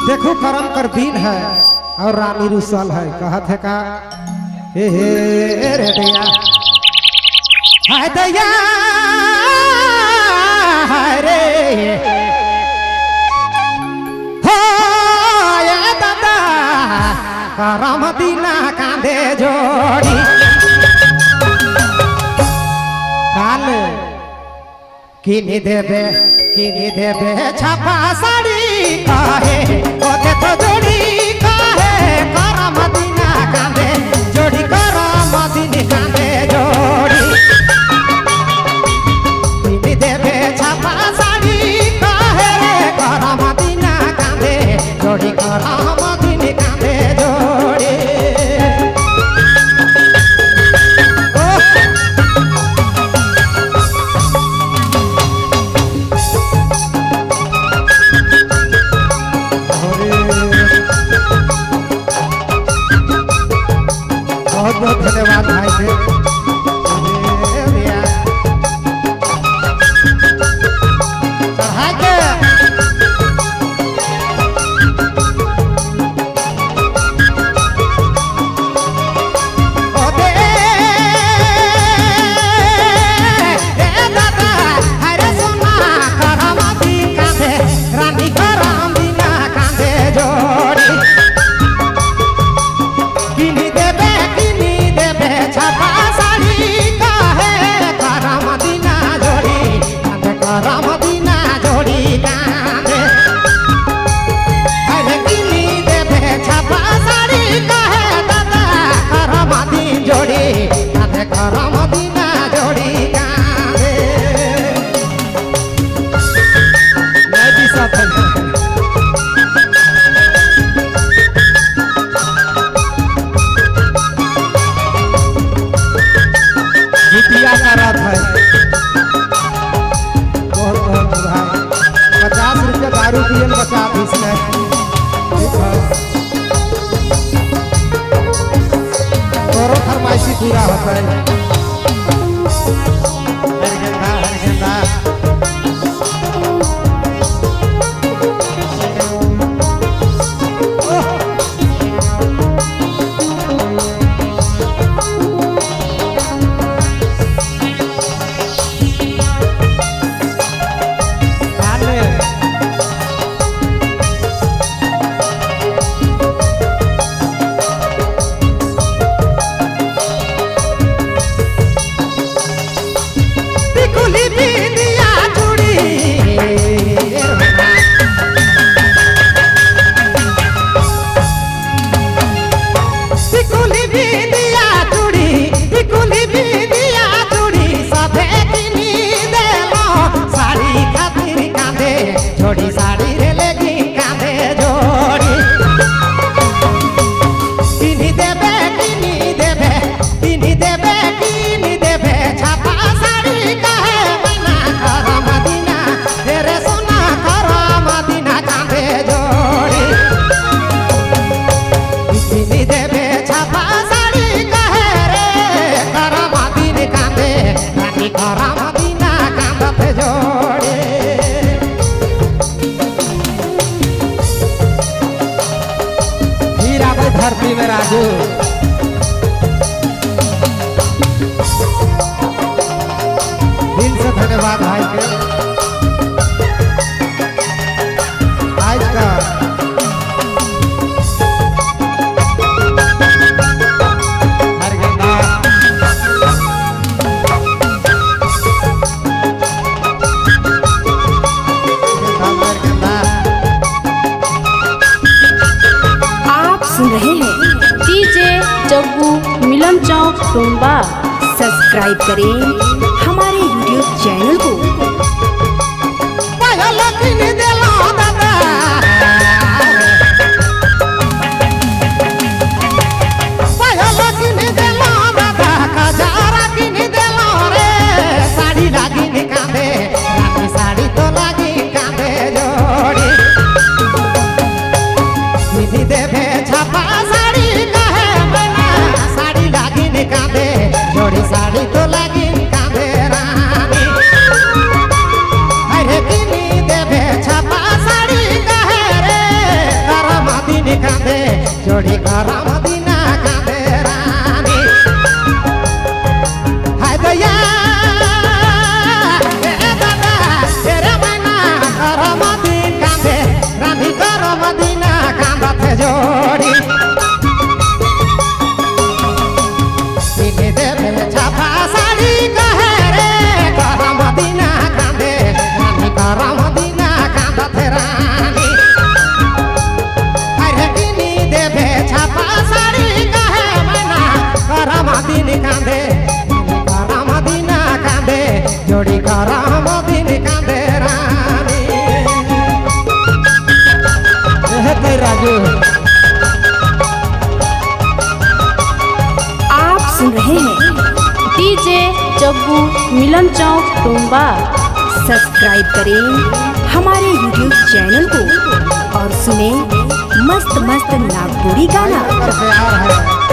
देखो करम कर दिन है और रानी रुसल है कहत है का हे रे दैया हाय दैया हाय रे हो या दादा करम दीना कांदे जोड़ी काल किनी देवे छापा साड़ी काहे ओके तो जोड़ी काहे करम दीना कांदे जोड़ी करम दीनी कांदे जोड़ी किनी देवे छापा साड़ी काहे करम दीना कांदे जोड़ी करम दीनी कांदे जोड़ी बहुत बहुत धन्यवाद भाई से चढ़ा के दादा हरे सोना करम दी कांदे रानी करम दीना कांदे जोड़ी किनी देवे छापा साड़ी काहे करम दीना जोड़ी कांदे करम दीना जोड़ी कांदे अरे किनी देवे छापा साड़ी काहे दादा करम दी जोड़ी कांदे करम दीना जोड़ी कांदे मैं भी साथ गीतिया का रात है बहुत बहुत भाई 50 रुपया दारू पिए बचा इसमें तोरो फरमाइशी पूरा होता है हर गेंदा जोड़ी साड़ी रे लेगी कांदे जोड़ी किनी देवे छापा साड़ी काहे मना करम दीना तेरे सोना करम दीना कांदे जोड़ी किनी देवे छापा साड़ी काहे रे करम दीनी कांदे रानी करम दीना कांदते जोड़ी धरती में राजू दिल से धन्यवाद भाई के आज का मिलन चौक टुंबा सब्सक्राइब करें हमारे यूट्यूब चैनल को। साड़ी तो लगी कांदे जोड़ी देवे छापा साड़ी काहे मना साड़ी लागी कांदे जोड़ी साड़ी तो लगी कांदे रानी अरे किनी देवे छापा साड़ी काहे रे बाबू, मिलन चौक, टुम्बा। सब्सक्राइब करें हमारे यूट्यूब चैनल को और सुने मस्त मस्त नागपुरी गाना। प्यार है